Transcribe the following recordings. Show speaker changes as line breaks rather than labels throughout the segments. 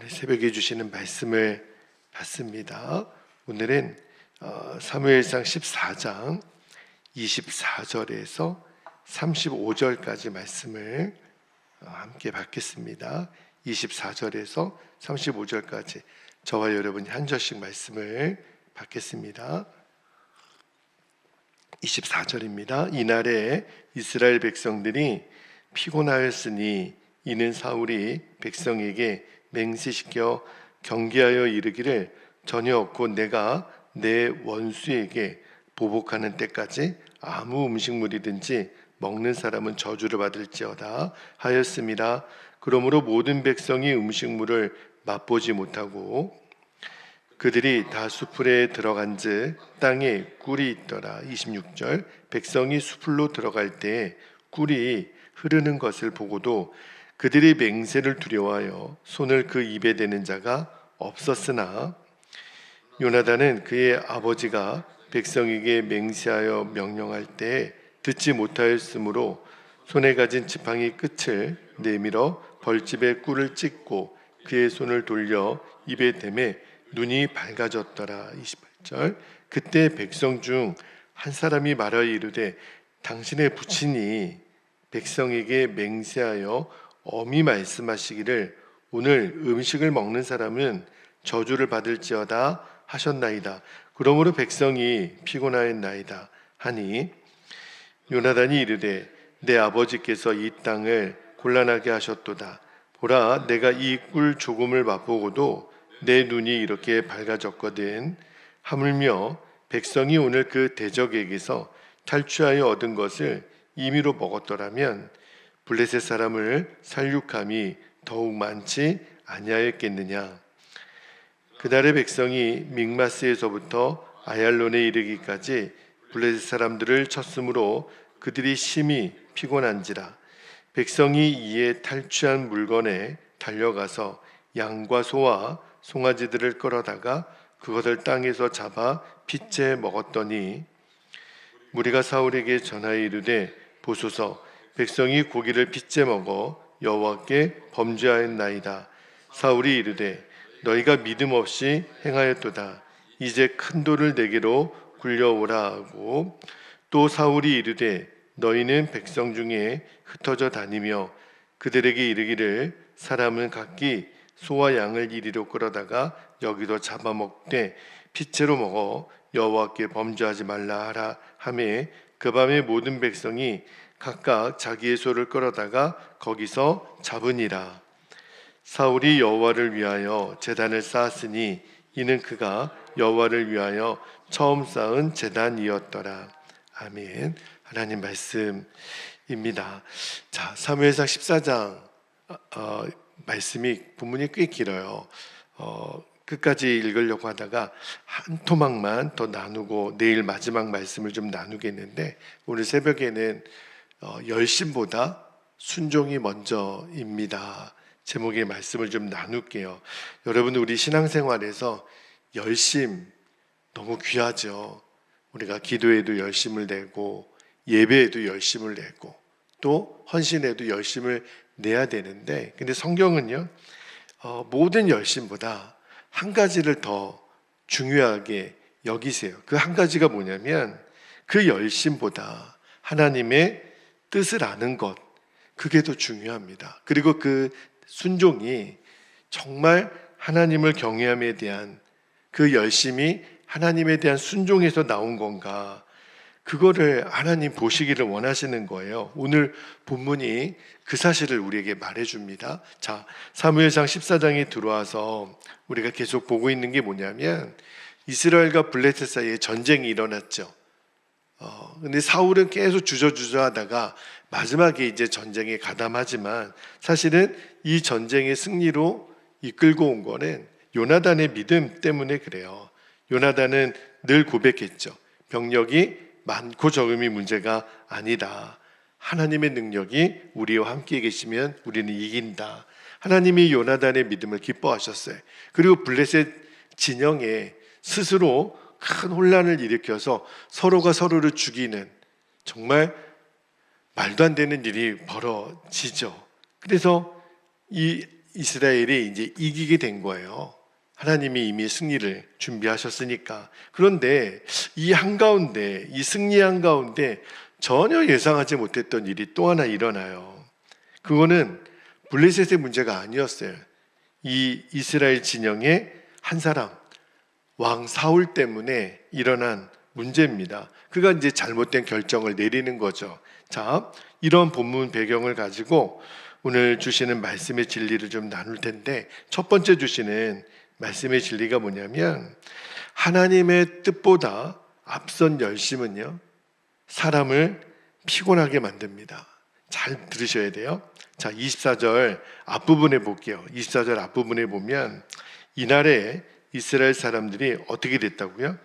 오늘 새벽에 주시는 말씀을 받습니다. 오늘은 사무엘상 14장 24절에서 35절까지 말씀을 함께 받겠습니다. 24절에서 35절까지 저와 여러분이 한 절씩 말씀을 받겠습니다. 24절입니다. 이날에 이스라엘 백성들이 피곤하였으니 이는 사울이 백성에게 맹세시켜 경계하여 이르기를 전혀 없고 내가 내 원수에게 보복하는 때까지 아무 음식물이든지 먹는 사람은 저주를 받을지어다 하였습니다. 그러므로 모든 백성이 음식물을 맛보지 못하고 그들이 다 수풀에 들어간즉 땅에 꿀이 있더라. 26절 백성이 수풀로 들어갈 때 꿀이 흐르는 것을 보고도 그들이 맹세를 두려워하여 손을 그 입에 대는 자가 없었으나 요나단은 그의 아버지가 백성에게 맹세하여 명령할 때 듣지 못하였으므로 손에 가진 지팡이 끝을 내밀어 벌집에 꿀을 찍고 그의 손을 돌려 입에 대매 눈이 밝아졌더라. 28절 그때 백성 중 한 사람이 말하여 이르되 당신의 부친이 백성에게 맹세하여 엄히 말씀하시기를 오늘 음식을 먹는 사람은 저주를 받을지어다 하셨나이다. 그러므로 백성이 피곤하였나이다 하니 요나단이 이르되 내 아버지께서 이 땅을 곤란하게 하셨도다. 보라 내가 이 꿀 조금을 맛보고도 내 눈이 이렇게 밝아졌거든. 하물며 백성이 오늘 그 대적에게서 탈취하여 얻은 것을 임의로 먹었더라면 블레셋 사람을 살육함이 더욱 많지 아니하였겠느냐. 그날의 백성이 믹마스에서부터 아얄론에 이르기까지 블레셋 사람들을 쳤으므로 그들이 심히 피곤한지라. 백성이 이에 탈취한 물건에 달려가서 양과 소와 송아지들을 끌어다가 그것을 땅에서 잡아 핏째 먹었더니 무리가 사울에게 전하여 이르되 보소서 백성이 고기를 핏째 먹어 여호와께 범죄하였나이다. 사울이 이르되 너희가 믿음 없이 행하였도다. 이제 큰 돌을 내게로 굴려오라 하고 또 사울이 이르되 너희는 백성 중에 흩어져 다니며 그들에게 이르기를 사람은 각기 소와 양을 이리로 끌어다가 여기서 잡아먹되 핏째로 먹어 여호와께 범죄하지 말라 하라 하매 그 밤에 모든 백성이 각각 자기의 소를 끌어다가 거기서 잡으니라. 사울이 여호와를 위하여 제단을 쌓았으니 이는 그가 여호와를 위하여 처음 쌓은 제단이었더라. 아멘. 하나님 말씀입니다. 자, 사무엘상 14장 말씀이 본문이 꽤 길어요. 끝까지 읽으려고 하다가 한 토막만 더 나누고 내일 마지막 말씀을 좀 나누겠는데 오늘 새벽에는 열심보다 순종이 먼저입니다. 제목의 말씀을 좀 나눌게요. 여러분 우리 신앙생활에서 열심 너무 귀하죠. 우리가 기도에도 열심을 내고 예배에도 열심을 내고 또 헌신에도 열심을 내야 되는데 근데 성경은요 모든 열심보다 한 가지를 더 중요하게 여기세요. 그 한 가지가 뭐냐면 그 열심보다 하나님의 뜻을 아는 것 그게 더 중요합니다. 그리고 그 순종이 정말 하나님을 경외함에 대한 그 열심이 하나님에 대한 순종에서 나온 건가 그거를 하나님 보시기를 원하시는 거예요. 오늘 본문이 그 사실을 우리에게 말해줍니다. 자, 사무엘상 14장에 들어와서 우리가 계속 보고 있는 게 뭐냐면 이스라엘과 블레셋 사이에 전쟁이 일어났죠. 근데 사울은 계속 주저주저 하다가 마지막에 이제 전쟁에 가담하지만 사실은 이 전쟁의 승리로 이끌고 온 거는 요나단의 믿음 때문에 그래요. 요나단은 늘 고백했죠. 병력이 많고 적음이 문제가 아니다. 하나님의 능력이 우리와 함께 계시면 우리는 이긴다. 하나님이 요나단의 믿음을 기뻐하셨어요. 그리고 블레셋 진영에 스스로 큰 혼란을 일으켜서 서로가 서로를 죽이는 정말 말도 안 되는 일이 벌어지죠. 그래서 이 이스라엘이 이제 이기게 된 거예요. 하나님이 이미 승리를 준비하셨으니까. 그런데 이 한가운데, 이 승리 한가운데 전혀 예상하지 못했던 일이 또 하나 일어나요. 그거는 블레셋의 문제가 아니었어요. 이 이스라엘 진영의 한 사람, 왕 사울 때문에 일어난 문제입니다. 그가 이제 잘못된 결정을 내리는 거죠. 자, 이런 본문 배경을 가지고 오늘 주시는 말씀의 진리를 좀 나눌 텐데, 첫 번째 주시는 말씀의 진리가 뭐냐면, 하나님의 뜻보다 앞선 열심은요, 사람을 피곤하게 만듭니다. 잘 들으셔야 돼요. 자, 24절 앞부분에 볼게요. 24절 앞부분에 보면 이날에 이스라엘 사람들이 어떻게 됐다고요?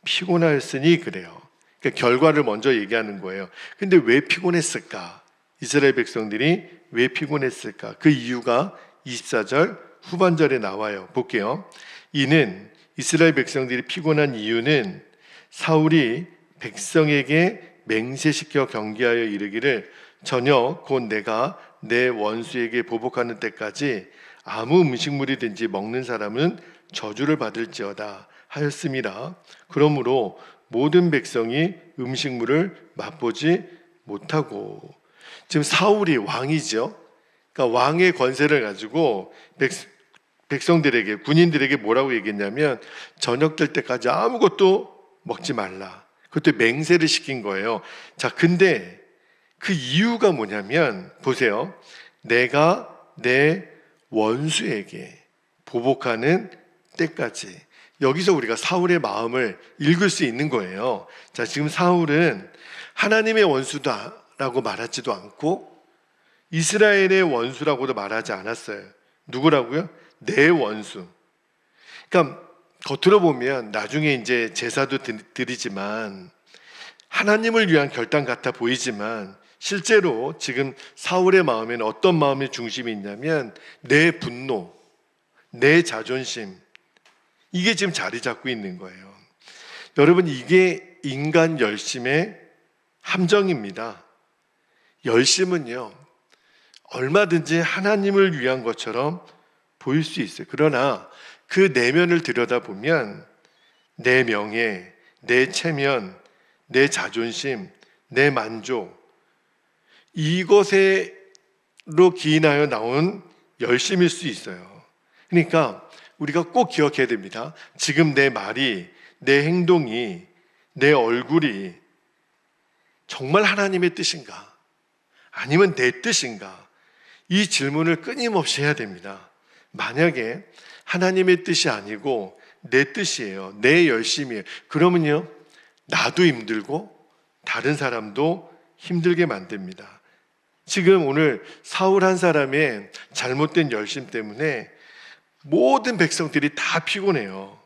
피곤하였으니 그래요. 그러니까 결과를 먼저 얘기하는 거예요. 근데 왜 피곤했을까? 이스라엘 백성들이 왜 피곤했을까? 그 이유가 24절 후반절에 나와요. 볼게요. 이는 이스라엘 백성들이 피곤한 이유는 사울이 백성에게 맹세시켜 경계하여 이르기를 저녁 곧 내가 내 원수에게 보복하는 때까지 아무 음식물이든지 먹는 사람은 저주를 받을지어다 하였음이라. 그러므로 모든 백성이 음식물을 맛보지 못하고. 지금 사울이 왕이죠. 그러니까 왕의 권세를 가지고 백성들에게, 군인들에게 뭐라고 얘기했냐면 저녁 될 때까지 아무것도 먹지 말라. 그것도 맹세를 시킨 거예요. 자, 근데 그 이유가 뭐냐면 보세요. 내가 내 원수에게 보복하는 때까지. 여기서 우리가 사울의 마음을 읽을 수 있는 거예요. 자, 지금 사울은 하나님의 원수다라고 말하지도 않고 이스라엘의 원수라고도 말하지 않았어요. 누구라고요? 내 원수. 그러니까 겉으로 보면 나중에 이제 제사도 드리지만 하나님을 위한 결단 같아 보이지만 실제로 지금 사울의 마음에는 어떤 마음의 중심이 있냐면 내 분노, 내 자존심, 이게 지금 자리 잡고 있는 거예요. 여러분, 이게 인간 열심의 함정입니다. 열심은요, 얼마든지 하나님을 위한 것처럼 보일 수 있어요. 그러나 그 내면을 들여다보면 내 명예, 내 체면, 내 자존심, 내 만족, 이것으로 기인하여 나온 열심일 수 있어요. 그러니까 우리가 꼭 기억해야 됩니다. 지금 내 말이, 내 행동이, 내 얼굴이 정말 하나님의 뜻인가? 아니면 내 뜻인가? 이 질문을 끊임없이 해야 됩니다. 만약에 하나님의 뜻이 아니고 내 뜻이에요, 내 열심이에요, 그러면요, 나도 힘들고 다른 사람도 힘들게 만듭니다. 지금 오늘 사울 한 사람의 잘못된 열심 때문에 모든 백성들이 다 피곤해요.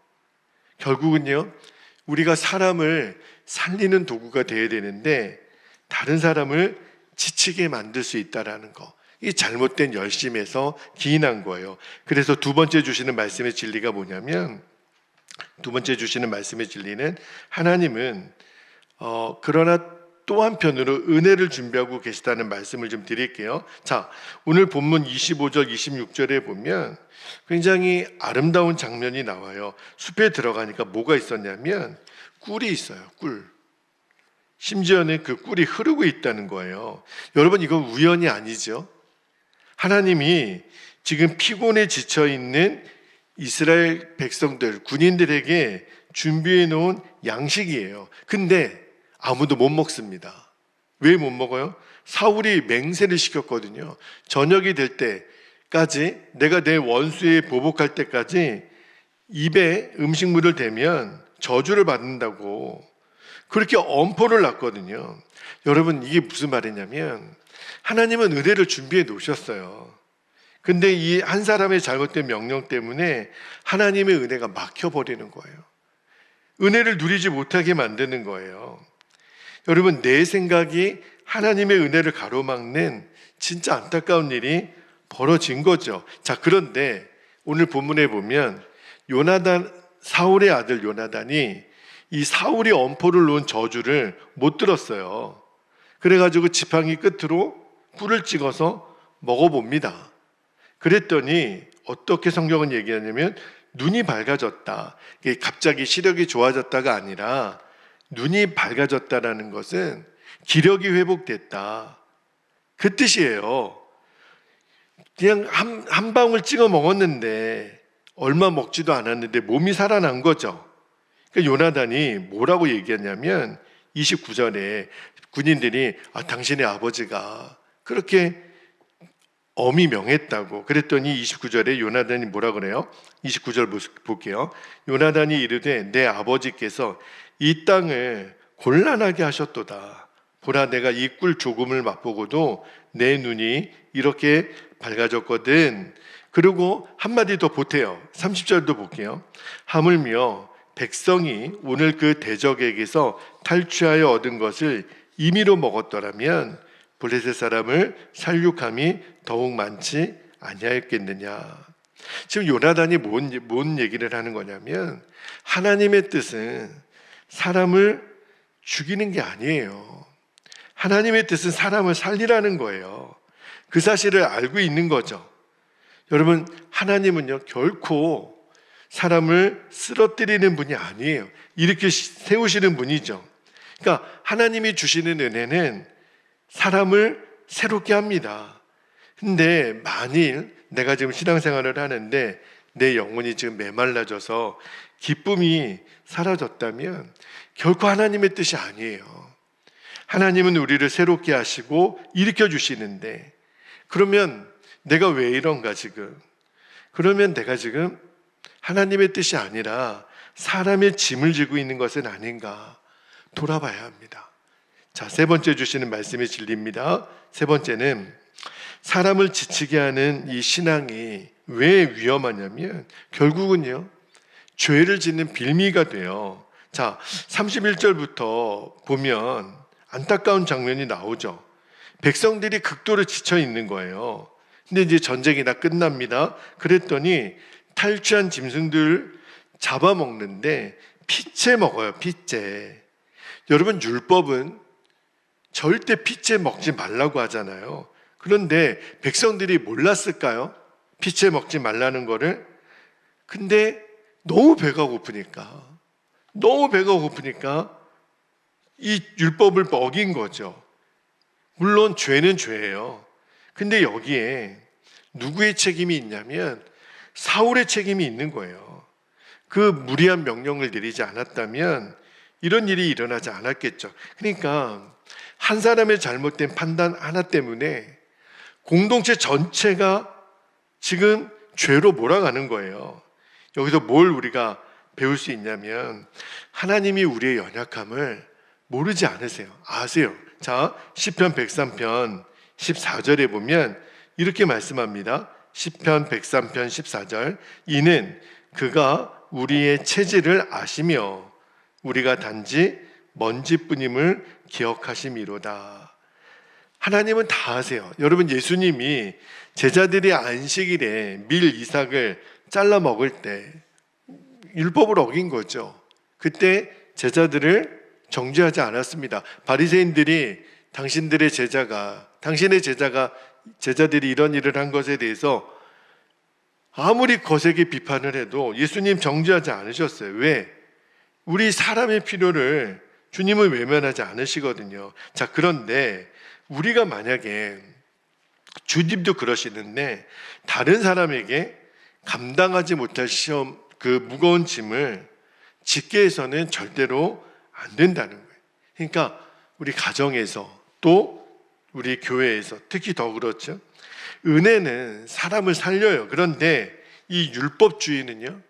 결국은요, 우리가 사람을 살리는 도구가 되어야 되는데 다른 사람을 지치게 만들 수 있다는 거, 이 잘못된 열심에서 기인한 거예요. 그래서 두 번째 주시는 말씀의 진리가 뭐냐면, 두 번째 주시는 말씀의 진리는 하나님은 그러나 또 한편으로 은혜를 준비하고 계시다는 말씀을 좀 드릴게요. 자, 오늘 본문 25절 26절에 보면 굉장히 아름다운 장면이 나와요. 숲에 들어가니까 뭐가 있었냐면 꿀이 있어요. 꿀. 심지어는 그 꿀이 흐르고 있다는 거예요. 여러분, 이건 우연이 아니죠. 하나님이 지금 피곤에 지쳐 있는 이스라엘 백성들, 군인들에게 준비해 놓은 양식이에요. 근데 아무도 못 먹습니다. 왜 못 먹어요? 사울이 맹세를 시켰거든요. 저녁이 될 때까지, 내가 내 원수에 보복할 때까지 입에 음식물을 대면 저주를 받는다고 그렇게 엄포를 놨거든요. 여러분, 이게 무슨 말이냐면 하나님은 은혜를 준비해 놓으셨어요. 근데 이 한 사람의 잘못된 명령 때문에 하나님의 은혜가 막혀버리는 거예요. 은혜를 누리지 못하게 만드는 거예요. 여러분, 내 생각이 하나님의 은혜를 가로막는 진짜 안타까운 일이 벌어진 거죠. 자, 그런데 오늘 본문에 보면 사울의 아들 요나단이 이 사울이 엄포를 놓은 저주를 못 들었어요. 그래가지고 지팡이 끝으로 꿀을 찍어서 먹어봅니다. 그랬더니 어떻게 성경은 얘기하냐면 눈이 밝아졌다. 이게 갑자기 시력이 좋아졌다가 아니라 눈이 밝아졌다라는 것은 기력이 회복됐다. 그 뜻이에요. 그냥 한 방울 찍어 먹었는데 얼마 먹지도 않았는데 몸이 살아난 거죠. 그러니까 요나단이 뭐라고 얘기했냐면 29절에 군인들이 당신의 아버지가 그렇게 엄히 명했다고. 그랬더니 29절에 요나단이 뭐라 그래요? 29절 볼게요. 요나단이 이르되 내 아버지께서 이 땅을 곤란하게 하셨도다. 보라, 내가 이 꿀 조금을 맛보고도 내 눈이 이렇게 밝아졌거든. 그리고 한마디 더 보태요. 30절도 볼게요. 하물며 백성이 오늘 그 대적에게서 탈취하여 얻은 것을 임의로 먹었더라면 블레셋 사람을 살육함이 더욱 많지 아니하였겠느냐. 지금 요나단이 뭔 얘기를 하는 거냐면 하나님의 뜻은 사람을 죽이는 게 아니에요. 하나님의 뜻은 사람을 살리라는 거예요. 그 사실을 알고 있는 거죠. 여러분, 하나님은요 결코 사람을 쓰러뜨리는 분이 아니에요. 이렇게 세우시는 분이죠. 그러니까 하나님이 주시는 은혜는 사람을 새롭게 합니다. 근데 만일 내가 지금 신앙생활을 하는데 내 영혼이 지금 메말라져서 기쁨이 사라졌다면 결코 하나님의 뜻이 아니에요. 하나님은 우리를 새롭게 하시고 일으켜 주시는데, 그러면 내가 왜 이런가 지금? 그러면 내가 지금 하나님의 뜻이 아니라 사람의 짐을 지고 있는 것은 아닌가 돌아봐야 합니다. 자, 세 번째 주시는 말씀이 진리입니다. 세 번째는 사람을 지치게 하는 이 신앙이 왜 위험하냐면 결국은요 죄를 짓는 빌미가 돼요. 자, 31절부터 보면 안타까운 장면이 나오죠. 백성들이 극도로 지쳐 있는 거예요. 근데 이제 전쟁이 다 끝납니다. 그랬더니 탈취한 짐승들 잡아먹는데 피째 먹어요. 피째. 여러분, 율법은 절대 피째 먹지 말라고 하잖아요. 그런데 백성들이 몰랐을까요? 피째 먹지 말라는 거를. 근데 너무 배가 고프니까 이 율법을 어긴 거죠. 물론 죄는 죄예요. 근데 여기에 누구의 책임이 있냐면 사울의 책임이 있는 거예요. 그 무리한 명령을 내리지 않았다면 이런 일이 일어나지 않았겠죠. 그러니까 한 사람의 잘못된 판단 하나 때문에 공동체 전체가 지금 죄로 몰아가는 거예요. 여기서 뭘 우리가 배울 수 있냐면 하나님이 우리의 연약함을 모르지 않으세요. 아세요. 자, 시편 103편 14절에 보면 이렇게 말씀합니다. 시편 103편 14절. 이는 그가 우리의 체질을 아시며 우리가 단지 먼지뿐임을 기억하심이로다. 하나님은 다 아세요. 여러분, 예수님이 제자들이 안식일에 밀 이삭을 잘라 먹을 때 율법을 어긴 거죠. 그때 제자들을 정죄하지 않았습니다. 바리새인들이 당신의 제자들이 이런 일을 한 것에 대해서 아무리 거세게 비판을 해도 예수님 정죄하지 않으셨어요. 왜? 우리 사람의 필요를 주님은 외면하지 않으시거든요. 자, 그런데 우리가 만약에 주님도 그러시는데 다른 사람에게 감당하지 못할 그 무거운 짐을 짓게 해서는 절대로 안 된다는 거예요. 그러니까 우리 가정에서 또 우리 교회에서 특히 더 그렇죠. 은혜는 사람을 살려요. 그런데 이 율법주의는요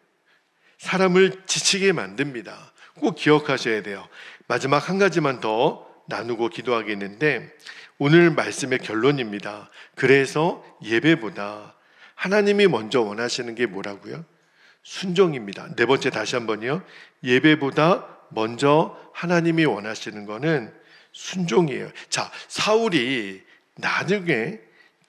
사람을 지치게 만듭니다. 꼭 기억하셔야 돼요. 마지막 한 가지만 더 나누고 기도하겠는데 오늘 말씀의 결론입니다. 그래서 예배보다 하나님이 먼저 원하시는 게 뭐라고요? 순종입니다. 네 번째 다시 한번요. 예배보다 먼저 하나님이 원하시는 거는 순종이에요. 자, 사울이 나중에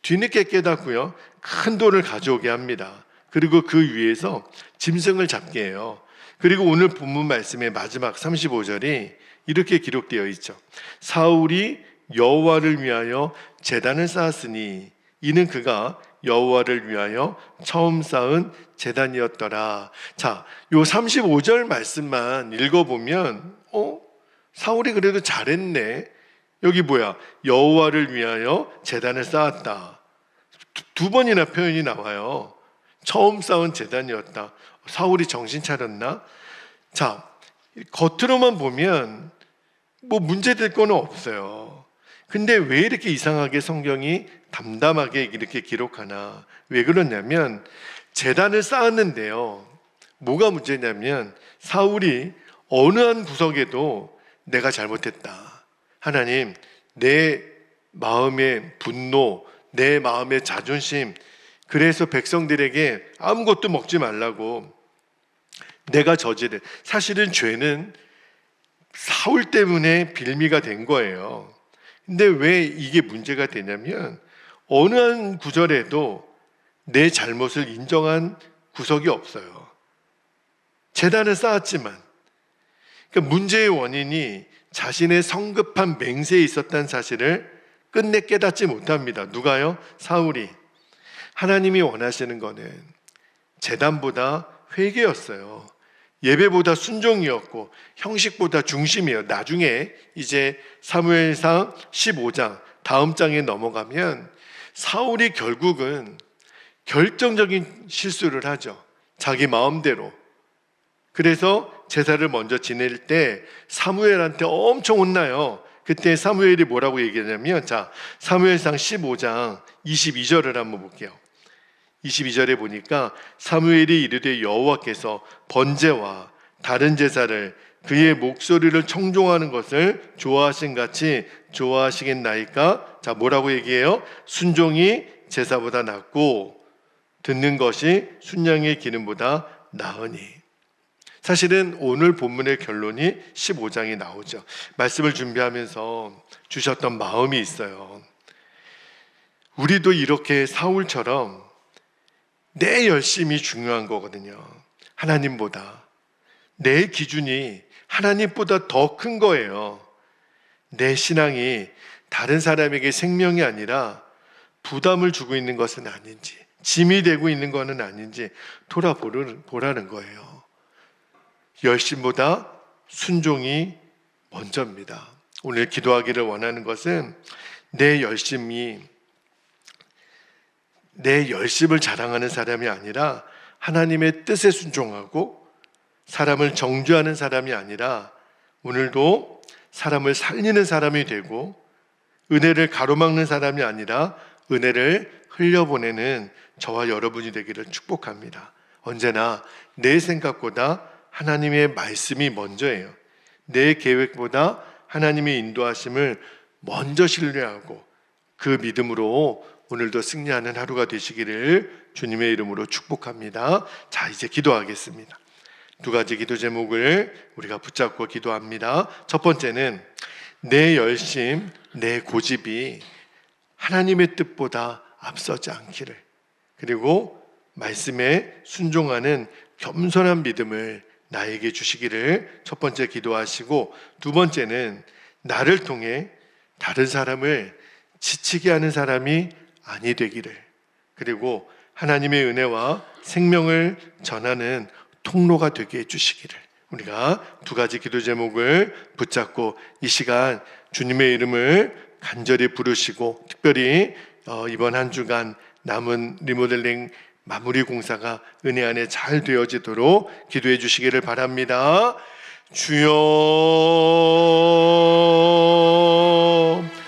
뒤늦게 깨닫고요 큰 돌을 가져오게 합니다. 그리고 그 위에서 짐승을 잡게 해요. 그리고 오늘 본문 말씀의 마지막 35절이 이렇게 기록되어 있죠. 사울이 여호와를 위하여 제단을 쌓았으니 이는 그가 여호와를 위하여 처음 쌓은 제단이었더라. 자, 요 35절 말씀만 읽어보면 사울이 그래도 잘했네. 여기 뭐야? 여호와를 위하여 제단을 쌓았다. 두 번이나 표현이 나와요. 처음 쌓은 제단이었다. 사울이 정신 차렸나? 자, 겉으로만 보면 뭐 문제될 거는 없어요. 근데 왜 이렇게 이상하게 성경이 담담하게 이렇게 기록하나? 왜 그러냐면 제단을 쌓았는데요. 뭐가 문제냐면 사울이 어느 한 구석에도 내가 잘못했다. 하나님, 내 마음의 분노, 내 마음의 자존심, 그래서 백성들에게 아무것도 먹지 말라고 내가 저지른, 사실은 죄는 사울 때문에 빌미가 된 거예요. 근데 왜 이게 문제가 되냐면 어느 한 구절에도 내 잘못을 인정한 구석이 없어요. 제단을 쌓았지만, 그러니까 문제의 원인이 자신의 성급한 맹세에 있었다는 사실을 끝내 깨닫지 못합니다. 누가요? 사울이. 하나님이 원하시는 거는 제단보다 회개였어요. 예배보다 순종이었고 형식보다 중심이에요. 나중에 이제 사무엘상 15장 다음 장에 넘어가면 사울이 결국은 결정적인 실수를 하죠. 자기 마음대로. 그래서 제사를 먼저 지낼 때 사무엘한테 엄청 혼나요. 그때 사무엘이 뭐라고 얘기하냐면, 자, 사무엘상 15장 22절을 한번 볼게요. 22절에 보니까 사무엘이 이르되 여호와께서 번제와 다른 제사를 그의 목소리를 청종하는 것을 좋아하신 같이 좋아하시겠나이까? 자, 뭐라고 얘기해요? 순종이 제사보다 낫고 듣는 것이 순양의 기름보다 나으니. 사실은 오늘 본문의 결론이 15장이 나오죠. 말씀을 준비하면서 주셨던 마음이 있어요. 우리도 이렇게 사울처럼 내 열심이 중요한 거거든요. 하나님보다. 내 기준이 하나님보다 더 큰 거예요. 내 신앙이 다른 사람에게 생명이 아니라 부담을 주고 있는 것은 아닌지, 짐이 되고 있는 것은 아닌지 돌아보라는 거예요. 열심보다 순종이 먼저입니다. 오늘 기도하기를 원하는 것은 내 열심을 자랑하는 사람이 아니라 하나님의 뜻에 순종하고 사람을 정죄하는 사람이 아니라 오늘도 사람을 살리는 사람이 되고 은혜를 가로막는 사람이 아니라 은혜를 흘려보내는 저와 여러분이 되기를 축복합니다. 언제나 내 생각보다 하나님의 말씀이 먼저예요. 내 계획보다 하나님의 인도하심을 먼저 신뢰하고 그 믿음으로 오늘도 승리하는 하루가 되시기를 주님의 이름으로 축복합니다. 자, 이제 기도하겠습니다. 두 가지 기도 제목을 우리가 붙잡고 기도합니다. 첫 번째는 내 열심, 내 고집이 하나님의 뜻보다 앞서지 않기를, 그리고 말씀에 순종하는 겸손한 믿음을 나에게 주시기를 첫 번째 기도하시고, 두 번째는 나를 통해 다른 사람을 지치게 하는 사람이 아니 되기를, 그리고 하나님의 은혜와 생명을 전하는 통로가 되게 해주시기를, 우리가 두 가지 기도 제목을 붙잡고 이 시간 주님의 이름을 간절히 부르시고, 특별히 이번 한 주간 남은 리모델링 마무리 공사가 은혜 안에 잘 되어지도록 기도해 주시기를 바랍니다. 주여